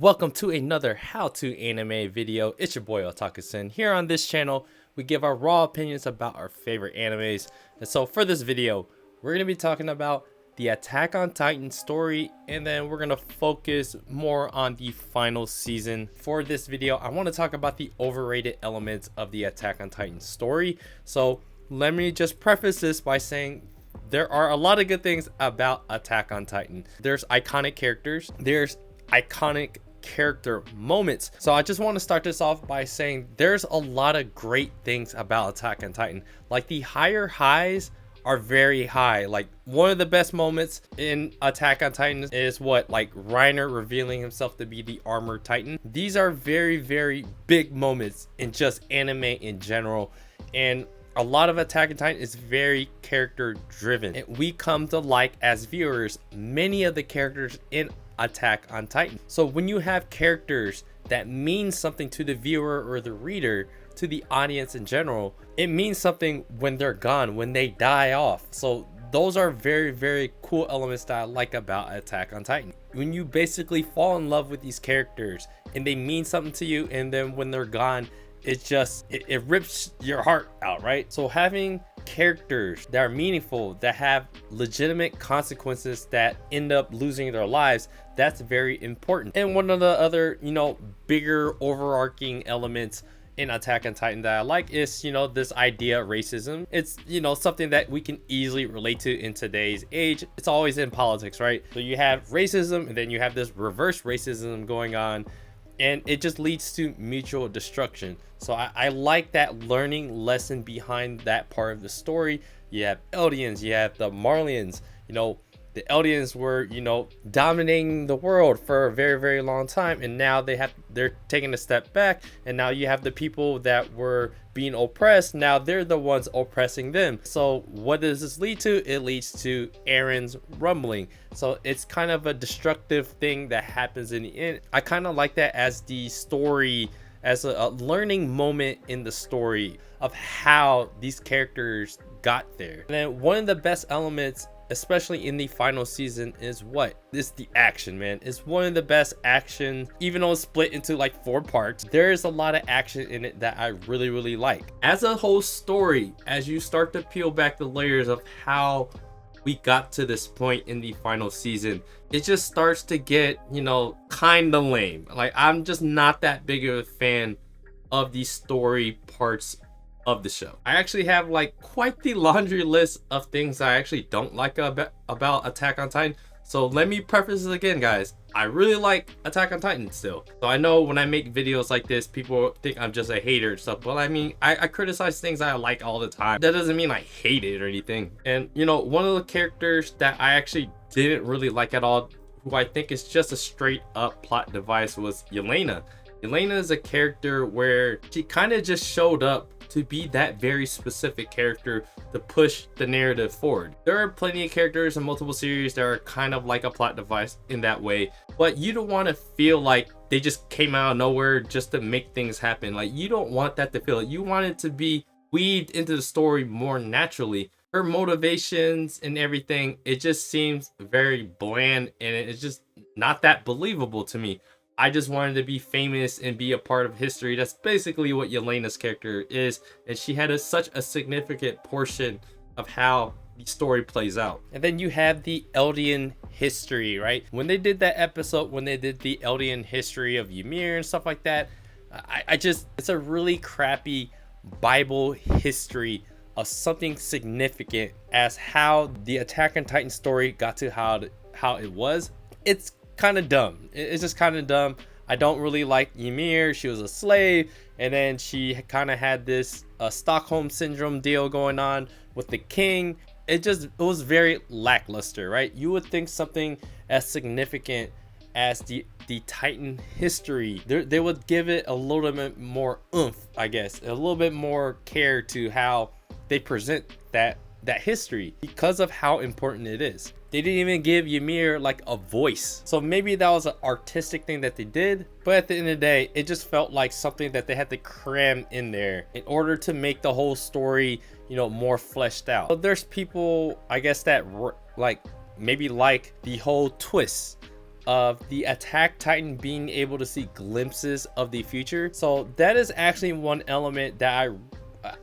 Welcome to another how-to anime video. It's your boy Otaku. Here on this channel, we give our raw opinions about our favorite animes. And so for this video, we're going to be talking about the Attack on Titan story, and then we're going to focus more on the final season. For this video, I want to talk about the overrated elements of the Attack on Titan story. So let me just preface this by saying there are a lot of good things about Attack on Titan. There's iconic characters, there's iconic character moments. So I just want to start this off by saying there's a lot of great things about Attack on Titan. Like, the higher highs are very high. Like, one of the best moments in Attack on Titan is like Reiner revealing himself to be the Armored Titan. These are very big moments in just anime in general, and a lot of Attack on Titan is very character driven, and we come to like, as viewers, many of the characters in Attack on Titan. So when you have characters that mean something to the viewer or the reader, to the audience in general, it means something when they're gone, when they die off. So those are very cool elements that I like about Attack on Titan. When you basically fall in love with these characters and they mean something to you, and then when they're gone, it rips your heart out, right? So having characters that are meaningful, that have legitimate consequences, that end up losing their lives, that's very important. And one of the other, bigger overarching elements in Attack on Titan that I like is, this idea of racism. It's, something that we can easily relate to in today's age. It's always in politics, right? So you have racism, and then you have this reverse racism going on, and it just leads to mutual destruction. So I like that learning lesson behind that part of the story. You have Eldians, you have the Marlians. The Eldians were, dominating the world for a very long time, and now they're taking a step back, and now you have the people that were being oppressed. Now they're the ones oppressing them. So what does this lead to? It leads to Aaron's rumbling. So it's kind of a destructive thing that happens in the end. I kind of like that as the story, as a learning moment in the story of how these characters got there. And then one of the best elements, especially in the final season, is the action, man. It's one of the best action, even though it's split into like 4 parts. There is a lot of action in it that I really like. As a whole story, as you start to peel back the layers of how we got to this point in the final season, it just starts to get, kind of lame. Like, I'm just not that big of a fan of the story parts of the show. I actually have like quite the laundry list of things I actually don't like about Attack on Titan. So let me preface this again, guys. I really like Attack on Titan still. So I know when I make videos like this, people think I'm just a hater and stuff. Well, I mean, I criticize things I like all the time. That doesn't mean I hate it or anything. And one of the characters that I actually didn't really like at all, who I think is just a straight up plot device, was Yelena. Yelena is a character where she kind of just showed up to be that very specific character to push the narrative forward. There are plenty of characters in multiple series that are kind of like a plot device in that way, but you don't want to feel like they just came out of nowhere just to make things happen. Like, you don't want that to feel it. You want it to be weaved into the story more naturally. Her motivations and everything, it just seems very bland, and it's just not that believable to me. I just wanted to be famous and be a part of history. That's basically what Yelena's character is, and she had such a significant portion of how the story plays out. And then you have the Eldian history, right? When they did that episode, when they did the Eldian history of Ymir and stuff like that, it's a really crappy Bible history of something significant as how the Attack on Titan story got to how it was. It's kind of dumb. It's just kind of dumb. I don't really like Ymir. She was a slave, and then she kind of had this Stockholm syndrome deal going on with the king. It was very lackluster, right? You would think something as significant as the Titan history, they would give it a little bit more oomph, I guess, a little bit more care to how they present that history, because of how important it is. They didn't even give Ymir like a voice. So maybe that was an artistic thing that they did, but at the end of the day, it just felt like something that they had to cram in there in order to make the whole story, more fleshed out. So there's people, I guess, that maybe like the whole twist of the Attack Titan being able to see glimpses of the future. So that is actually one element that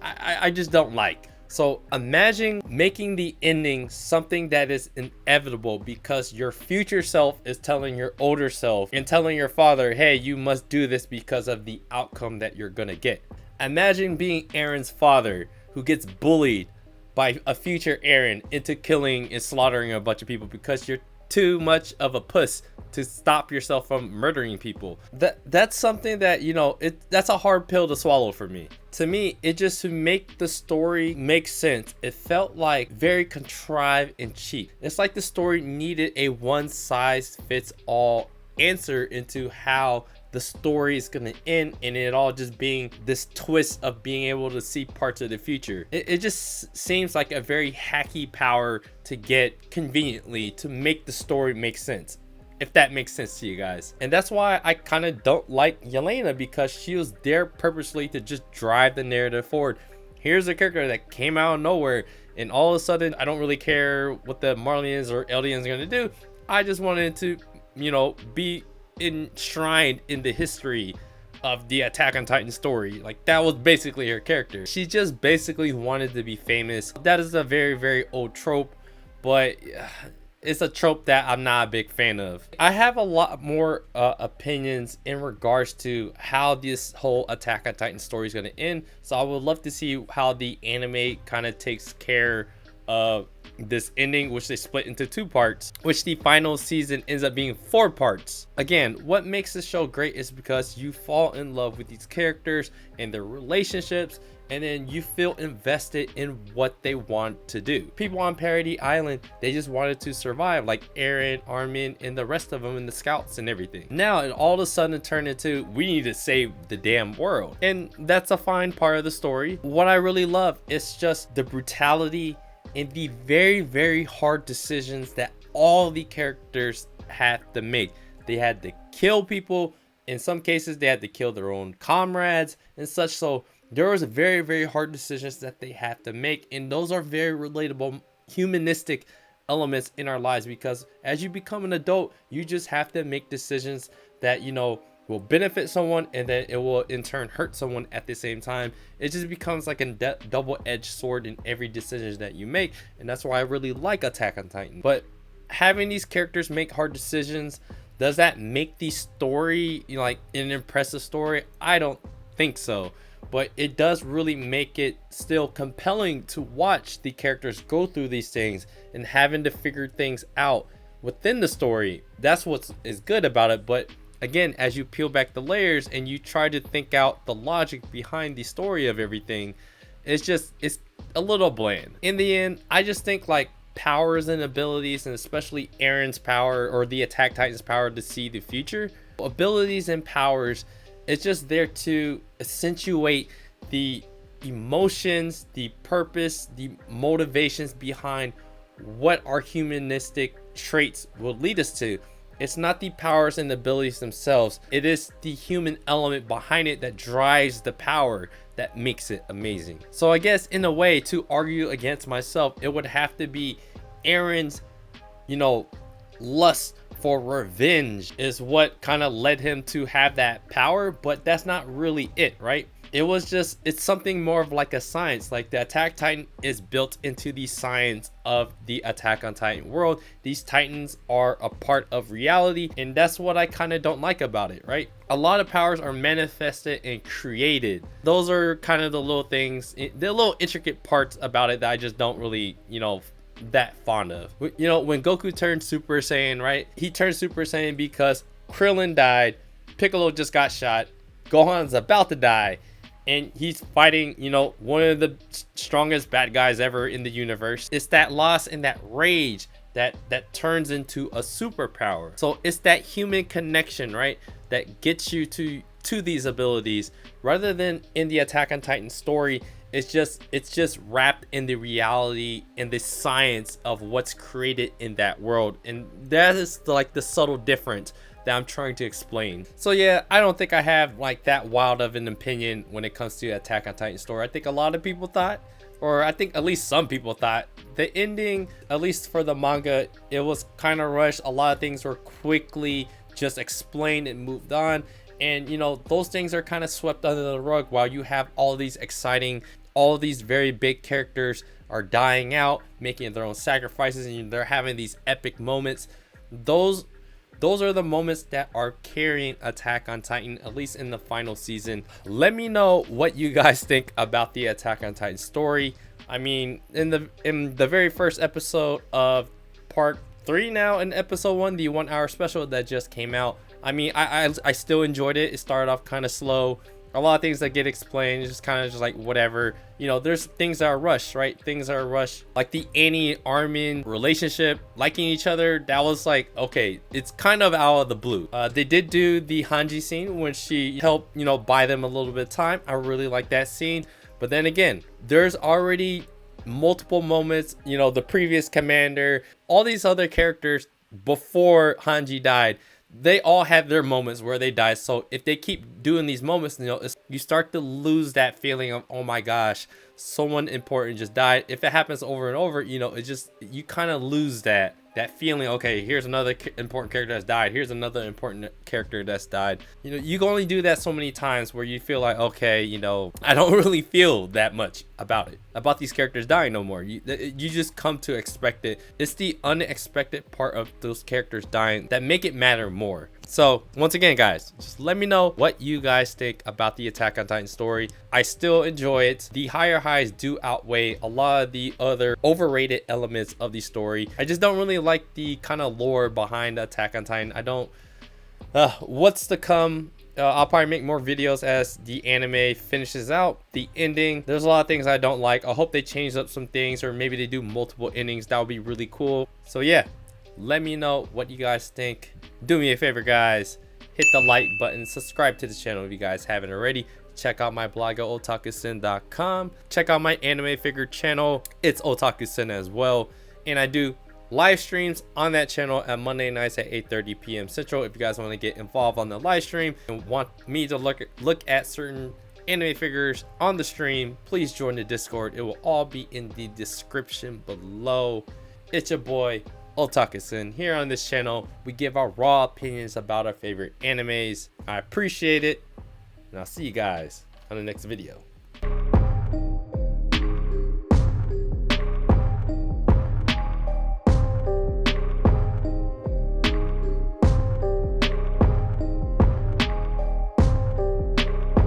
I just don't like. So imagine making the ending something that is inevitable because your future self is telling your older self and telling your father, hey, you must do this because of the outcome that you're gonna get. Imagine being Aaron's father who gets bullied by a future Aaron into killing and slaughtering a bunch of people because you're too much of a puss to stop yourself from murdering people. That's something that, you know, that's a hard pill to swallow for me. To me, it just to make the story make sense, it felt like very contrived and cheap. It's like the story needed a one size fits all answer into how the story is gonna end, and it all just being this twist of being able to see parts of the future. It just seems like a very hacky power to get conveniently to make the story make sense, if that makes sense to you guys. And that's why I kind of don't like Yelena, because she was there purposely to just drive the narrative forward. Here's a character that came out of nowhere, and all of a sudden I don't really care what the Marlians or Eldians are gonna do. I just wanted to, you know, be enshrined in the history of the Attack on Titan story. Like, that was basically her character. She just basically wanted to be famous. That is a very, very old trope, but it's a trope that I'm not a big fan of. I have a lot more opinions in regards to how this whole Attack on Titan story is going to end, so I would love to see how the anime kind of takes care of this ending, which they split into 2 parts, which the final season ends up being 4 parts. Again, what makes this show great is because you fall in love with these characters and their relationships, and then you feel invested in what they want to do. People on Parody Island, they just wanted to survive, like Eren, Armin, and the rest of them, and the scouts and everything. Now it all of a sudden turned into, we need to save the damn world, and that's a fine part of the story. What I really love is just the brutality and the very, very hard decisions that all the characters have to make. They had to kill people. In some cases, they had to kill their own comrades and such. So there was very, very hard decisions that they have to make. And those are very relatable, humanistic elements in our lives, because as you become an adult, you just have to make decisions that, you know, will benefit someone, and then it will in turn hurt someone at the same time. It just becomes like a double-edged sword in every decision that you make, and that's why I really like Attack on Titan. But having these characters make hard decisions, does that make the story, you know, like an impressive story? I don't think so, but it does really make it still compelling to watch the characters go through these things and having to figure things out within the story. That's what is good about it. But again, as you peel back the layers and you try to think out the logic behind the story of everything, it's a little bland. In the end, I just think like powers and abilities, and especially Eren's power or the Attack Titan's power to see the future, abilities and powers, it's just there to accentuate the emotions, the purpose, the motivations behind what our humanistic traits will lead us to. It's not the powers and abilities themselves. It is the human element behind it that drives the power that makes it amazing. So I guess in a way, to argue against myself, it would have to be Eren's, you know, lust for revenge is what kind of led him to have that power, but that's not really it, right? It was just, it's something more of like a science. Like the Attack Titan is built into the science of the Attack on Titan world. These Titans are a part of reality, and that's what I kind of don't like about it, right? A lot of powers are manifested and created. Those are kind of the little things, the little intricate parts about it that I just don't really, you know, that fond of. You know, when Goku turned Super Saiyan, right? He turned Super Saiyan because Krillin died, Piccolo just got shot, Gohan's about to die, and he's fighting, you know, one of the strongest bad guys ever in the universe. It's that loss and that rage that turns into a superpower. So it's that human connection, right, that gets you to these abilities, rather than in the Attack on Titan story. It's just wrapped in the reality and the science of what's created in that world, and that is like the subtle difference that I'm trying to explain. So yeah, I don't think I have like that wild of an opinion when it comes to Attack on Titan story. I think a lot of people thought or I think at least some people thought the ending, at least for the manga, it was kind of rushed. A lot of things were quickly just explained and moved on, and you know, those things are kind of swept under the rug while you have all these exciting, all of these very big characters are dying out, making their own sacrifices, and they're having these epic moments. Those are the moments that are carrying Attack on Titan, at least in the final season. Let me know what you guys think about the Attack on Titan story. I mean, in the very first episode of part 3 now, in episode 1, the 1 hour special that just came out, I mean, I still enjoyed it. It started off kind of slow. A lot of things that get explained, it's just kind of just like whatever. You know, there's things that are rushed, right? Things that are rushed, like the Annie Armin relationship, liking each other. That was like, okay, it's kind of out of the blue. They did do the Hanji scene when she helped, you know, buy them a little bit of time. I really like that scene. But then again, there's already multiple moments, you know, the previous commander, all these other characters before Hanji died, they all have their moments where they die. So if they keep doing these moments, you know, you start to lose that feeling of, oh my gosh, someone important just died. If it happens over and over, you know, it just, you kind of lose that feeling. Okay, here's another important character that's died, here's another important character that's died. You know, you can only do that so many times where you feel like, okay, you know, I don't really feel that much about these characters dying no more. You just come to expect it. It's the unexpected part of those characters dying that make it matter more. So once again, guys, just let me know what you guys think about the Attack on Titan story. I still enjoy it. The higher highs do outweigh a lot of the other overrated elements of the story. I just don't really like the kind of lore behind Attack on Titan. I don't, what's to come. I'll probably make more videos as the anime finishes out. The ending, there's a lot of things I don't like. I hope they change up some things, or maybe they do multiple endings. That would be really cool. So yeah, let me know what you guys think. Do me a favor, guys, hit the like button, subscribe to the channel if you guys haven't already. Check out my blog at otakusen.com. Check out my anime figure channel, it's Otakusen as well, and I do live streams on that channel at Monday nights at 8:30 p.m. Central. If you guys want to get involved on the live stream and want me to look at certain anime figures on the stream, please join the Discord. It will all be in the description below. It's your boy Otakusen. Here on this channel, we give our raw opinions about our favorite animes. I appreciate it, and I'll see you guys on the next video.